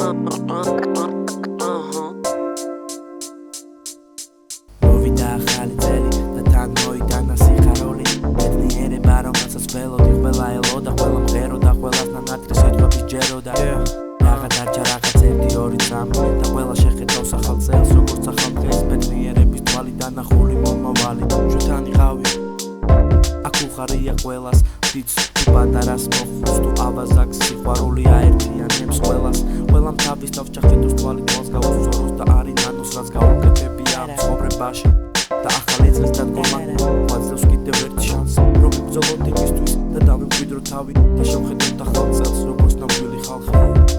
მოვიდა ახალი წელი და თან მოიტანა სიხარული ბედნიერება რომელსაც ველოდი ყველა ელოდა ყველა მღეროდა ყველასთან არტრის სიტყვების ჯეროდა რაღა დარჩა რაღაც 1 2 3 და ყველა შეხედავს ახალ წელს როგორც ახალ დღეს ბედნიერების თვალი დანახული მომავალი ჩვენთან იყავი აქ უხარია ყველას ვიც თუ პატარას მოხუს თუ ავაზაკს სიყვარული აერთიანებს ყველას ყველამ თავის თავს ჩახედოს თვალი თვალს გაუსწოროს და არინანოს რაც გაუკეთებია ამ ცხოვრებაში და ახალი წლის დადგომა გვაძლევს კიდევ ერთ შანსს რომ ვიბრძოლოთ იმისთვის და დავიმკვიდრო თავი და შევხედოთ ახალ წელს როგორც ნამდვილი ხალხი